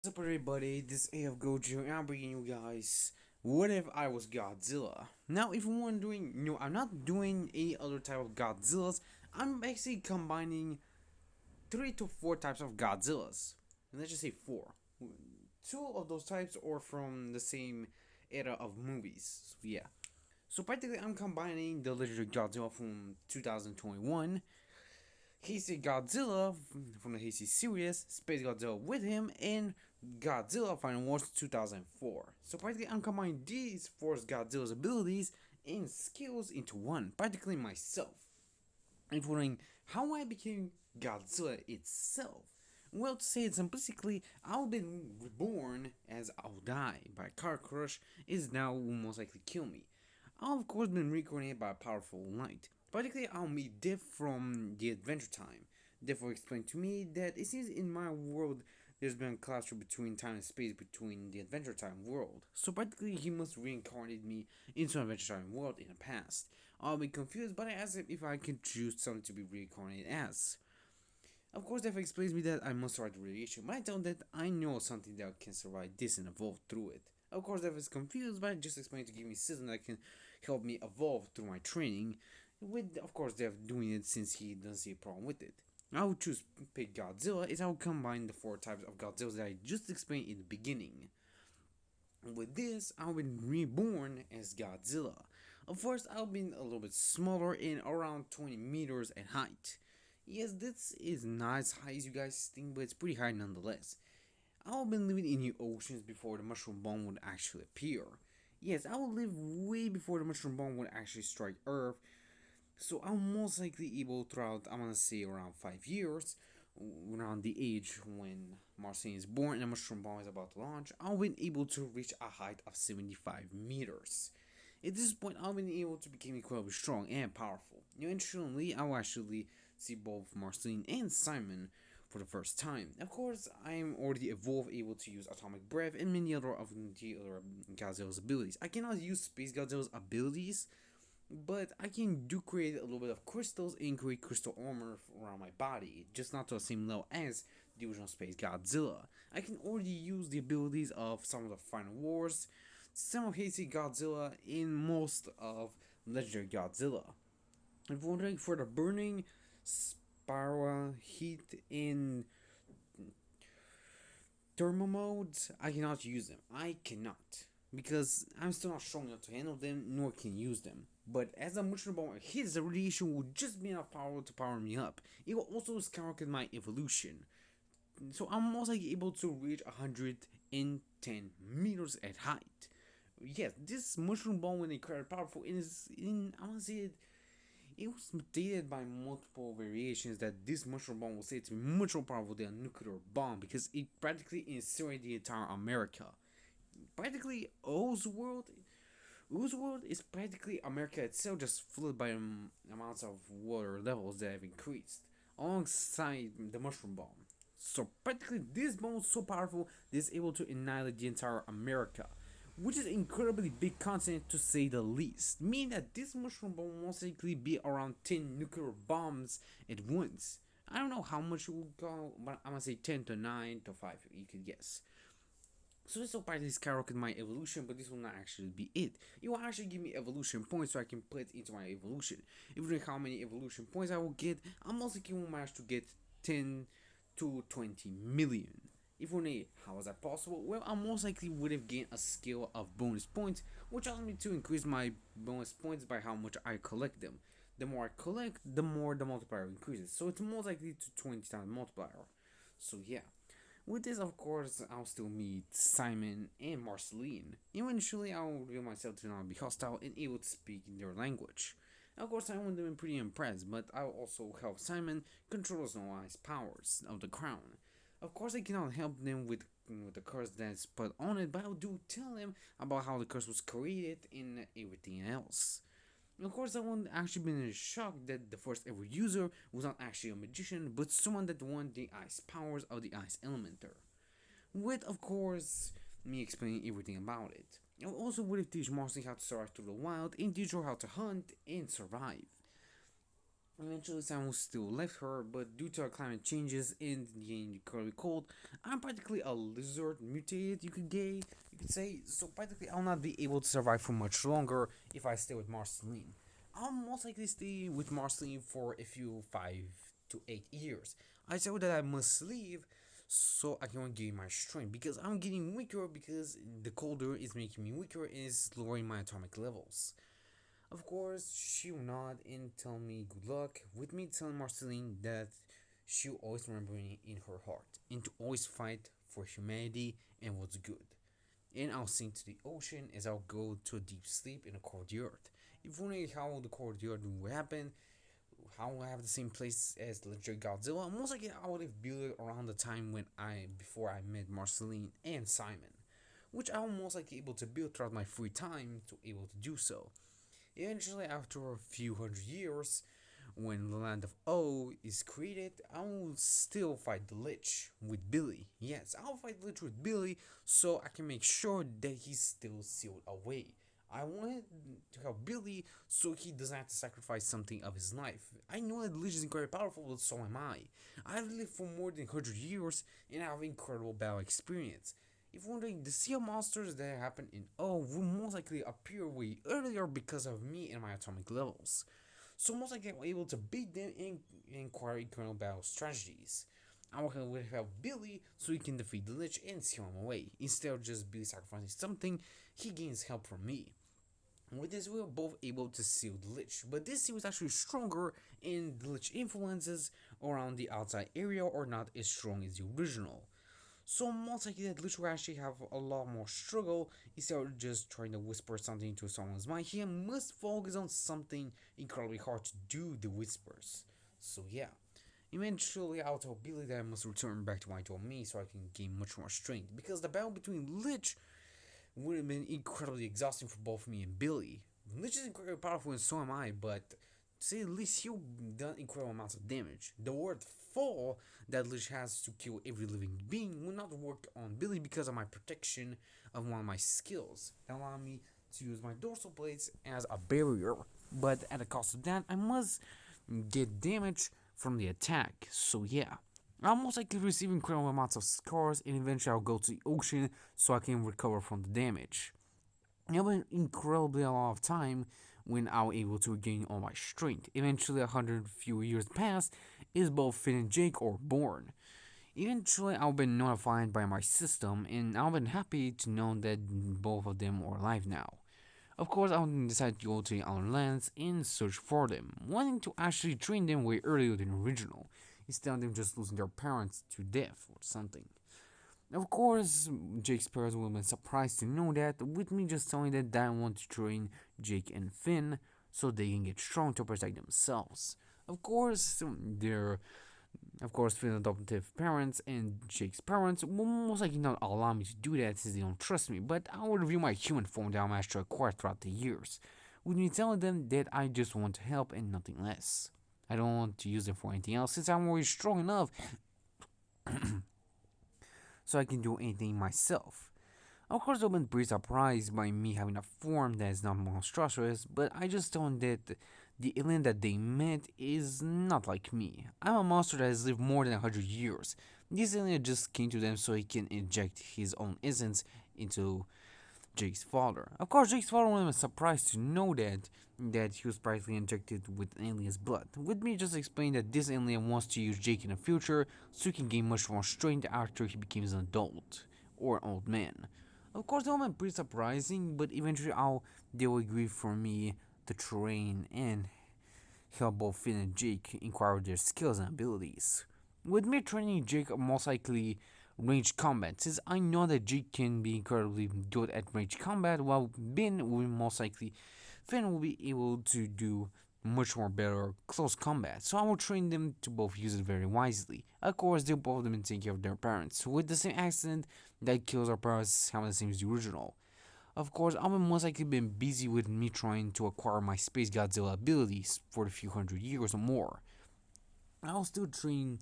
What's up everybody, this is AF Gojo and I'm bringing you guys What If I Was Godzilla. Now if you're wondering, no, I'm not doing any other type of Godzillas. I'm actually combining 3 to 4 types of Godzillas. Let's just say 4. Two of those types are from the same era of movies. So yeah. So practically I'm combining the legendary Godzilla from 2021, Heisei Godzilla from the Heisei series, Space Godzilla with him, and Godzilla Final Wars 2004. So practically I'm combining these four Godzilla's abilities and skills into one, practically myself. Including how I became Godzilla itself. Well, to say it simplistically, I've been reborn as I'll die by a car crash is now will most likely kill me. I've of course been reincarnated by a powerful light. Particularly, I'll meet Death from the Adventure Time. Death will explain to me that it seems in my world there's been a clash between time and space between the Adventure Time world. So practically, he must reincarnate me into an Adventure Time world in the past. I'll be confused, but I asked him if I could choose something to be reincarnated as. Of course, Death explains me that I must survive the radiation, but I tell him that I know something that can survive this and evolve through it. Of course, Death is confused, but I just explained to give me a system that can help me evolve through my training, with of course Death doing it since he doesn't see a problem with it. I would choose pick Godzilla as I would combine the 4 types of Godzillas that I just explained in the beginning. With this, I've been reborn as Godzilla. Of course, I've been a little bit smaller and around 20 meters at height. Yes, this is not as high as you guys think, but it's pretty high nonetheless. I've been living in the oceans before the mushroom bomb would actually appear. Yes, I will live way before the mushroom bomb would actually strike Earth, so I'm most likely able throughout, I'm gonna say around 5 years, around the age when Marcin is born and the mushroom bomb is about to launch, I've been able to reach a height of 75 meters. At this point, I've been able to become incredibly strong and powerful. Eventually, I'll actually see both Marceline and Simon for the first time. Of course, I am already evolved, able to use Atomic Breath and many other of the other Godzilla's abilities. I cannot use Space Godzilla's abilities, but I can do create a little bit of crystals and create crystal armor around my body, just not to the same level as the original Space Godzilla. I can already use the abilities of some of the Final Wars, some of Heisei Godzilla, and most of Legendary Godzilla. If you're wondering for the burning, spiral, heat, and thermal modes, I cannot use them. I cannot. Because I'm still not strong enough to handle them, nor can use them. But as a mushroom bomb hits, the radiation will just be enough power to power me up. It will also skyrocket my evolution. So I'm most likely able to reach 110 meters at height. Yes, this mushroom bomb when incredibly powerful is in I want to say it was stated by multiple variations that this mushroom bomb was said to be much more powerful than a nuclear bomb because it practically incinerated the entire America. Practically Oz world is practically America itself, just flooded by amounts of water levels that have increased alongside the mushroom bomb. So practically this bomb is so powerful that it's able to annihilate the entire America, which is incredibly big continent to say the least. Meaning that this mushroom bomb will most likely be around 10 nuclear bombs at once. I don't know how much it will go, but I'm gonna say 10 to 9 to 5, you could guess. So this will partly skyrocket my evolution, but this will not actually be it. It will actually give me evolution points so I can put it into my evolution. If you know how many evolution points I will get, I'm most likely will manage to get 10 to 20 million. If you know how is that possible, well, I most likely would have gained a skill of bonus points, which allows me to increase my bonus points by how much I collect them. The more I collect, the more the multiplier increases. So it's most likely to 20 times multiplier. So yeah. With this, of course, I'll still meet Simon and Marceline. Eventually, I'll reveal myself to not be hostile and able to speak in their language. Of course, I would have been pretty impressed, but I'll also help Simon control the Snow Ice powers of the crown. Of course, I cannot help them with the curse that's put on it, but I do tell them about how the curse was created and everything else. Of course, I won't actually been in shock that the first ever user was not actually a magician, but someone that won the ice powers of the ice elementer. With, of course, me explaining everything about it. I also would teach Marcy how to survive through the wild and teach her how to hunt and survive. Eventually, Sam still left her, but due to our climate changes and getting incredibly cold, I'm practically a lizard mutated. You could say. So practically, I'll not be able to survive for much longer if I stay with Marceline. I'll most likely stay with Marceline for a few 5 to 8 years. I told that I must leave so I can regain my strength because I'm getting weaker because the colder is making me weaker and is lowering my atomic levels. Of course, she'll nod and tell me good luck, with me telling Marceline that she'll always remember me in her heart and to always fight for humanity and what's good. And I'll sink to the ocean as I'll go to a deep sleep in a cold earth. If you wondering how the cold earth will happen, how I have the same place as the legendary Godzilla, most likely I would have built it around the time before I met Marceline and Simon, which I was most likely able to build throughout my free time to able to do so. Eventually, after a few hundred years, when the land of O is created, I will still fight the Lich with Billy. Yes, I'll fight the Lich with Billy so I can make sure that he's still sealed away. I wanted to help Billy so he doesn't have to sacrifice something of his life. I know that the Lich is incredibly powerful, but so am I. I've lived for more than 100 years and I have incredible battle experience. If you're wondering, the sea monsters that happen in O will most likely appear way earlier because of me and my atomic levels. So most likely I'm able to beat them and inquire incredible battle strategies. I will help Billy so he can defeat the Lich and seal him away. Instead of just Billy sacrificing something, he gains help from me. With this, we are both able to seal the Lich, but this seal is actually stronger, and the Lich influences around the outside area are not as strong as the original. So most likely that Lich will actually have a lot more struggle instead of just trying to whisper something into someone's mind. He must focus on something incredibly hard to do the whispers. So yeah. Eventually, I'll tell Billy that I must return back to my me so I can gain much more strength. Because the battle between Lich would have been incredibly exhausting for both me and Billy. Lich is incredibly powerful and so am I, but to say the least, he'll done incredible amounts of damage. The word fall that Lich has to kill every living being will not work on Billy because of my protection of one of my skills that allow me to use my dorsal plates as a barrier. But at the cost of that, I must get damage from the attack. So yeah. I'll most likely receive incredible amounts of scars and eventually I'll go to the ocean so I can recover from the damage. It'll be incredibly a lot of time when I'll able to regain all my strength. Eventually, 100 few years past, is both Finn and Jake are born. Eventually, I'll be notified by my system, and I'll be happy to know that both of them are alive now. Of course, I'll decide to go to the other lands and search for them, wanting to actually train them way earlier than original, instead of them just losing their parents to death or something. Of course, Jake's parents will be surprised to know that, with me just telling that I want to train Jake and Finn so they can get strong to protect themselves. Of course, their Finn's adoptive parents and Jake's parents will most likely not allow me to do that since they don't trust me, but I will review my human form that I managed to acquire throughout the years, with me telling them that I just want to help and nothing less. I don't want to use them for anything else since I'm already strong enough so I can do anything myself. Of course, I've been pretty surprised by me having a form that is not monstrous, but I just don't that the alien that they met is not like me. I'm a monster that has lived more than 100 years. This alien just came to them so he can inject his own essence into Jake's father. Of course, Jake's father was surprised to know that he was practically injected with an alien's blood. With me just explain that this alien wants to use Jake in the future so he can gain much more strength after he becomes an adult or an old man. Of course, that was pretty surprising, but eventually they will agree for me to train and help both Finn and Jake acquire their skills and abilities. With me training Jake most likely range combat, since I know that Jake can be incredibly good at range combat, while Finn will be able to do much more better close combat. So I will train them to both use it very wisely. Of course, they'll both of them take care of their parents, with the same accident that kills our parents having the same as the original. Of course, I've most likely been busy with me trying to acquire my Space Godzilla abilities for a few hundred years or more. I'll still train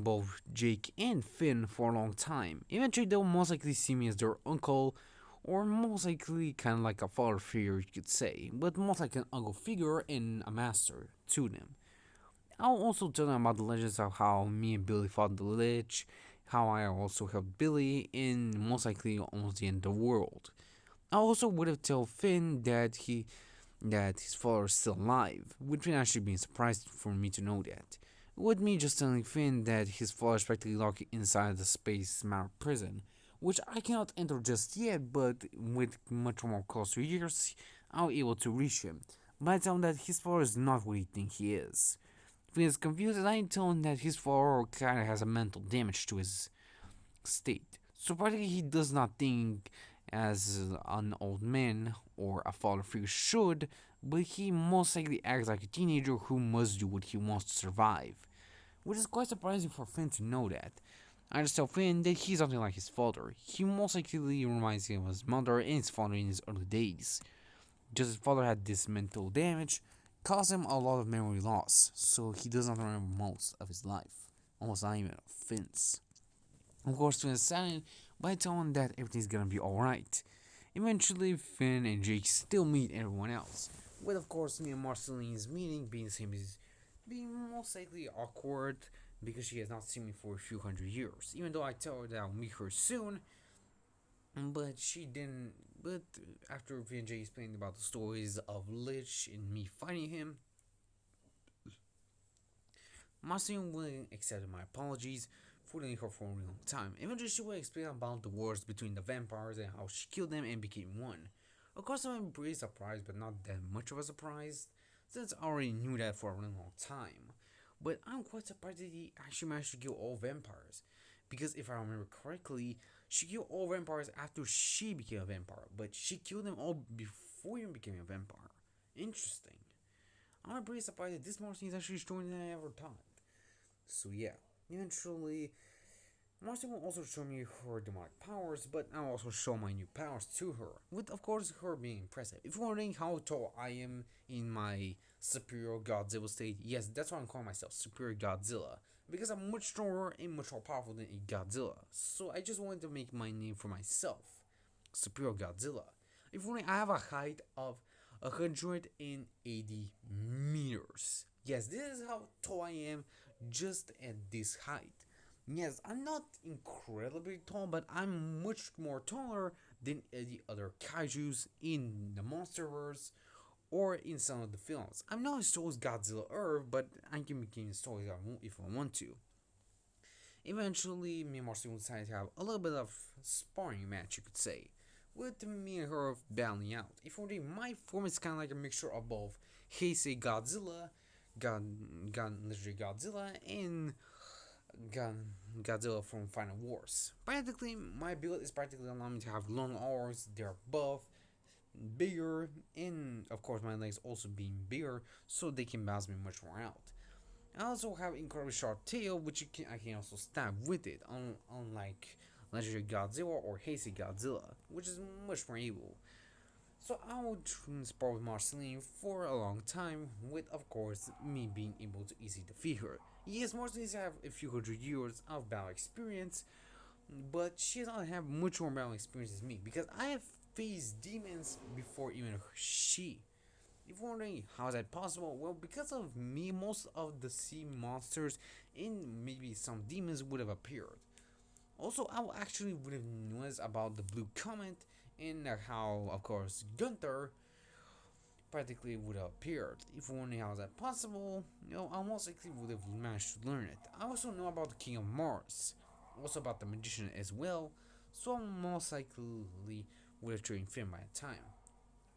both Jake and Finn for a long time. Eventually, they'll most likely see me as their uncle, or most likely kind of like a father figure, you could say, but most like an uncle figure and a master to them. I'll also tell them about the legends of how me and Billy fought the Lich, how I also helped Billy in most likely almost the end of the world. I also would have told Finn that his father is still alive, with Finn actually being surprised for me to know that. With me just telling Finn that his father is practically locked inside the space matter prison, which I cannot enter just yet, but with much more closer years, I'll be able to reach him. But I tell him that his father is not what he thinks he is. Finn is confused, and I tell him that his father kinda has a mental damage to his state. So practically he does not think as an old man or a father figure should, but he most likely acts like a teenager who must do what he wants to survive. Which is quite surprising for Finn to know that. I just tell Finn that he's something like his father. He most likely reminds him of his mother and his father in his early days. Just his father had this mental damage, caused him a lot of memory loss, so he does not remember most of his life. Almost not even Finn's. Of course, Finn is silent, but I tell him that everything's gonna be alright. Eventually, Finn and Jake still meet everyone else, with of course me and Marceline's meeting being the same as being most likely awkward because she has not seen me for a few hundred years. Even though I tell her that I'll meet her soon, but she didn't. But after Finn and Jake explained about the stories of Lich and me fighting him, Marceline willing accepted my apologies for dealing her for a really long time. Eventually, she will explain about the wars between the vampires and how she killed them and became one. Of course, I'm pretty surprised, but not that much of a surprise, since I already knew that for a really long time. But I'm quite surprised that he actually managed to kill all vampires. Because if I remember correctly, she killed all vampires after she became a vampire, but she killed them all before even becoming a vampire. Interesting. I'm pretty surprised that this Marcy is actually stronger than I ever thought. So yeah, eventually, Marcy will also show me her demonic powers, but I'll also show my new powers to her, with of course her being impressive. If you're wondering how tall I am in my superior Godzilla state, yes, that's why I'm calling myself Superior Godzilla, because I'm much stronger and much more powerful than a Godzilla. So I just wanted to make my name for myself, Superior Godzilla. If you're wondering, I have a height of 180 meters. Yes, this is how tall I am just at this height. Yes, I'm not incredibly tall, but I'm much more taller than the other kaijus in the Monsterverse or in some of the films. I'm not as tall as Godzilla Earth, but I can become as tall as if I want to. Eventually, me and Marcy decided to have a little bit of sparring match, you could say, with me and her battling out. If only my form is kind of like a mixture of both Heisei Godzilla, Legendary Godzilla, and Godzilla from Final Wars. Practically, my build is practically allowing me to have long arms. They're buff, bigger, and of course my legs also being bigger, so they can balance me much more out. I also have incredibly sharp tail, which I can also stab with it, unlike Legendary Godzilla or Heisei Godzilla, which is much more able. So I would spar with Marceline for a long time, with of course me being able to easily defeat her. Yes, Marceline have a few hundred years of battle experience, but she doesn't have much more battle experience as me because I have faced demons before even she. If you're wondering how is that possible, well, because of me, most of the sea monsters and maybe some demons would have appeared. Also, I actually would have noticed about the blue comet and how, of course, Gunther practically would have appeared. If you're wondering how is that possible, I most likely would have managed to learn it. I also know about the King of Mars, also about the Magician as well, so I most likely would have trained Finn by the time.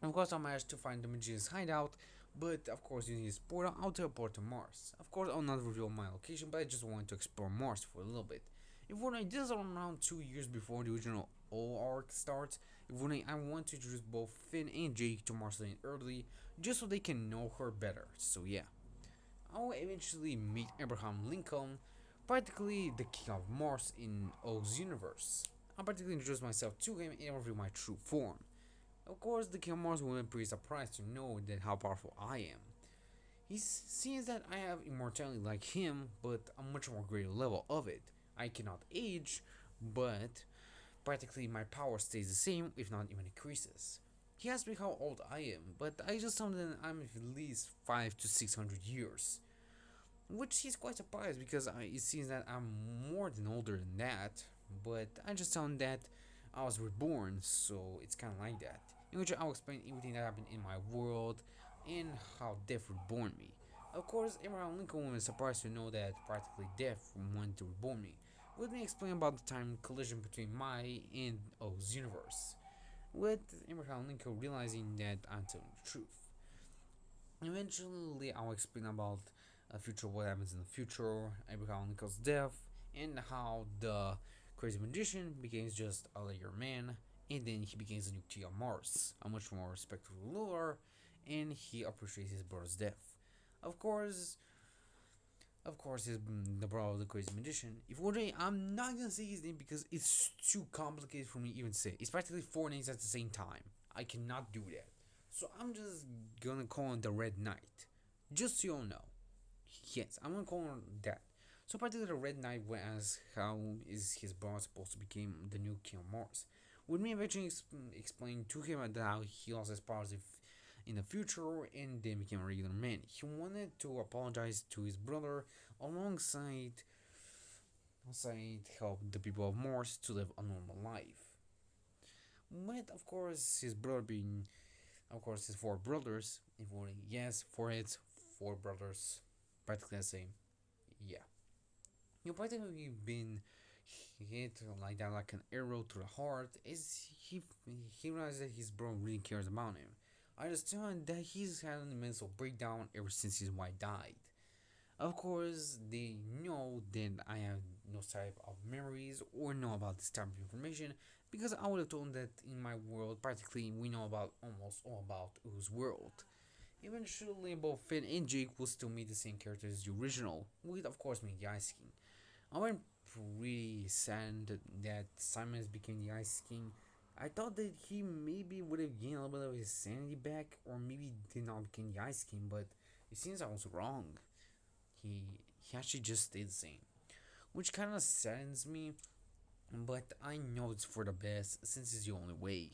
Of course, I managed to find the Magician's hideout, but of course, using his portal, I'll teleport to Mars. Of course, I'll not reveal my location, but I just wanted to explore Mars for a little bit. If wondering, this is around 2 years before the original O arc starts. If wondering, I want to introduce both Finn and Jake to Marceline early, just so they can know her better. So yeah, I will eventually meet Abraham Lincoln, practically the king of Mars in O's universe. I'll practically introduce myself to him and reveal my true form. Of course, the King of Mars will be pretty surprised to know that how powerful I am. He sees that I have immortality like him, but a much more greater level of it. I cannot age, but practically my power stays the same, if not even increases. He asked me how old I am, but I just told him I'm at least 5 to 600 years. which he's quite surprised because it seems that I'm more than older than that. But I just found that I was reborn, so it's kind of like that. In which I'll explain everything that happened in my world and how death reborn me. Of course, Abraham Lincoln was surprised to know that practically death wanted to reborn me. Let me explain about the time collision between my and O's universe, with Abraham Lincoln realizing that I'm telling the truth. Eventually, I'll explain about future what happens in the future, Abraham Lincoln's death, and how the crazy magician becomes just a layer man, and then he becomes a nuclear Mars, a much more respectful ruler, and he appreciates his brother's death. Of course, his the brother of the crazy magician. If wondering, I'm not gonna say his name because it's too complicated for me to even say. It's practically four names at the same time. I cannot do that. So I'm just gonna call him the Red Knight. Just so you all know. Yes, I'm gonna call him that. So practically the Red Knight was asked how is his brother supposed to become the new King of Mars. With me eventually explain to him about how he lost his powers in the future and then became a regular man. He wanted to apologize to his brother alongside help the people of Mars to live a normal life. But of course his brother being of course his four brothers, including yes, four heads, four brothers, practically the same. Yeah. You practically been hit like that like an arrow to the heart is he realized that his bro really cares about him. I understand that he's had a mental breakdown ever since his wife died. Of course, they know that I have no type of memories or know about this type of information because I would have told them that in my world, practically, we know about almost all about whose world. Eventually, both Finn and Jake will still meet the same characters as the original, with of course me, the Ice King. I went pretty sad that Simons became the Ice King. I thought that he maybe would have gained a little bit of his sanity back, or maybe did not become the Ice King, but it seems I was wrong. He he actually just stayed the same, which kind of saddens me. But I know it's for the best since it's the only way.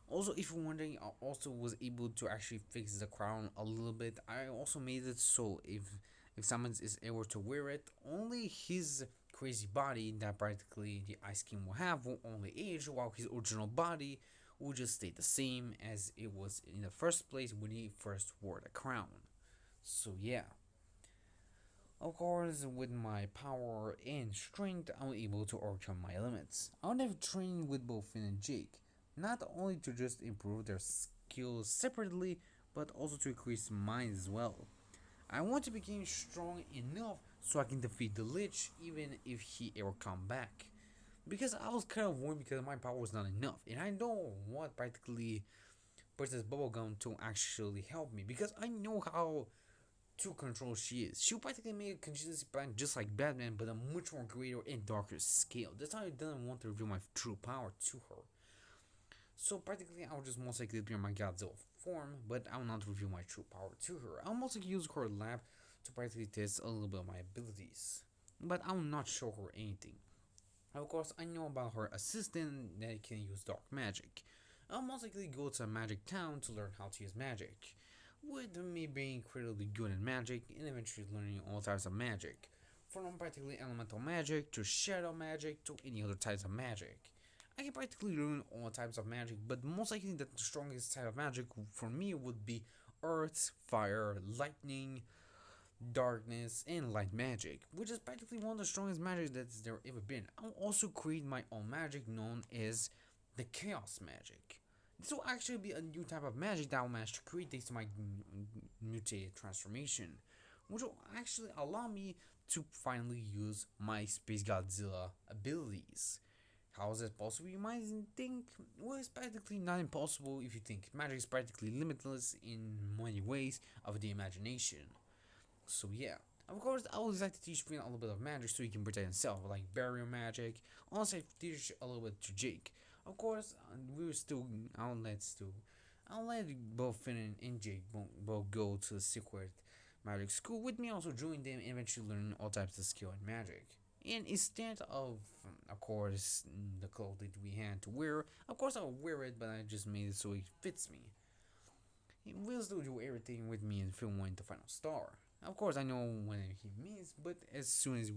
Also, if you're wondering, I also was able to actually fix the crown a little bit. I also made it so if someone is able to wear it, only his crazy body that practically the Ice King will have will only age, while his original body will just stay the same as it was in the first place when he first wore the crown. So yeah. Of course, with my power and strength, I'm able to overcome my limits. I would have trained with both Finn and Jake, not only to just improve their skills separately, but also to increase mine as well. I want to become strong enough so I can defeat the Lich even if he ever come back. Because I was kind of worried because my power was not enough, and I don't want practically Princess Bubblegum to actually help me because I know how to control she is. She'll practically make a contingency plan just like Batman, but a much more greater and darker scale. That's why I didn't want to reveal my true power to her. So practically, I'll just most likely appear in my Godzilla form, but I will not reveal my true power to her. I'll most likely use her lab to practically test a little bit of my abilities, but I will not show her anything. Of course, I know about her assistant that can use dark magic. I'll most likely go to a magic town to learn how to use magic, with me being incredibly good at magic and eventually learning all types of magic, from practically elemental magic to shadow magic to any other types of magic. I can practically learn all types of magic, but most likely that the strongest type of magic for me would be earth, fire, lightning, darkness, and light magic, which is practically one of the strongest magic that's there ever been. I'll also create my own magic known as the chaos magic. This will actually be a new type of magic that I'll manage to create thanks to my mutated transformation, which will actually allow me to finally use my Space Godzilla abilities. How is that possible? You might think, well, it's practically not impossible if you think magic is practically limitless in many ways of the imagination. So yeah. Of course, I always like to teach Finn a little bit of magic so he can protect himself, like barrier magic. Also, I teach a little bit to Jake. Of course, we were still. I'll let both Finn and Jake both go to the secret magic school with me. Also join them and eventually learn all types of skill and magic. And instead of course, the clothes that we had to wear, of course I'll wear it, but I just made it so it fits me. He will still do everything with me and film win the final star. Of course, I know when he means, but as soon as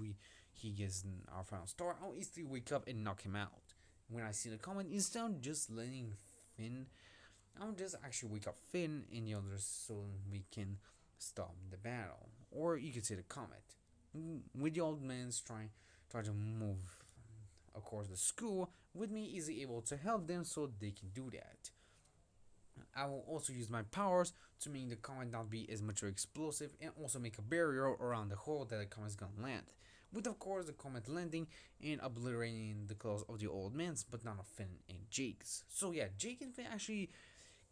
he gets our final star, I'll instantly wake up and knock him out. When I see the comment, instead of just letting Finn, I'll just actually wake up Finn and the others so we can stop the battle. Or you could say the comet. With the old man's try to move, of course, the school, with me easily able to help them so they can do that. I will also use my powers to make the comet not be as much explosive and also make a barrier around the hole that the comet is gonna land. With of course the comet landing and obliterating the clothes of the old man's, but not of Finn and Jake's. So yeah, Jake and Finn actually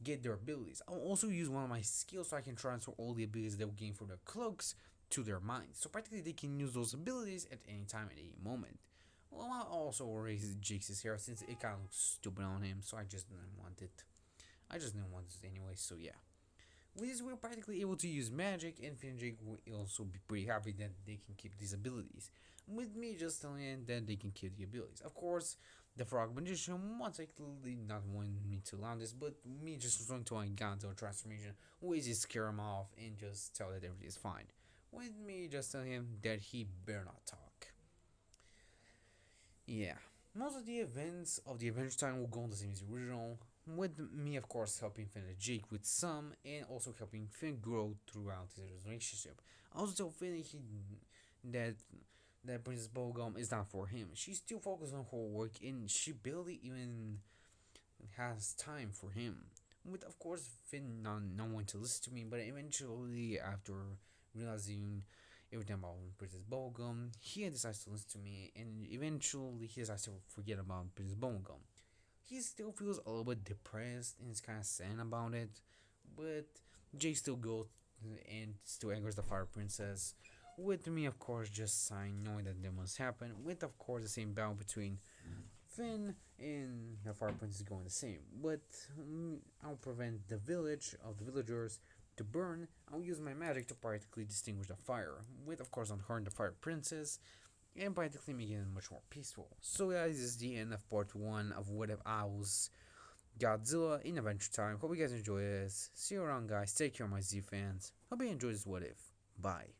get their abilities. I'll also use one of my skills so I can transfer all the abilities they'll gain from their cloaks to their minds. So practically they can use those abilities at any time, at any moment. Well, I'll also raise Jake's hair since it kind of looks stupid on him, so I just didn't want it. I just didn't want it anyway, so yeah. With this, we're practically able to use magic, and Finn and Jake will also be pretty happy that they can keep these abilities. With me just telling them that they can keep the abilities. Of course, the Frog Magician most likely not wanting me to learn this, but me just going to my Godzilla transformation will just scare him off and just tell that everything is fine. With me just telling him that he better not talk. Yeah. Most of the events of the Adventure Time will go on the same as the original, with me of course helping Finn and Jake with some, and also helping Finn grow throughout his relationship. Also tell Finn that that Princess Bubblegum is not for him. She's still focused on her work and she barely even has time for him. With of course Finn not wanting to listen to me, but eventually after realizing everything about Princess Bubblegum, he decides to listen to me, and eventually he decides to forget about Princess Bubblegum. He still feels a little bit depressed and is kind of sad about it, but Jake still goes and still angers the Fire Princess. With me, of course, just sighing, knowing that that must happen. With, of course, the same battle between Finn and the Fire Princess going the same. But I'll prevent the villagers to burn. I'll use my magic to practically distinguish the fire. With, of course, unharm the Fire Princess and practically making it much more peaceful. So guys, this is the end of part 1 of What If I Was Godzilla in Adventure Time. Hope you guys enjoy this. See you around guys. Take care my Z fans. Hope you enjoy this What If. Bye.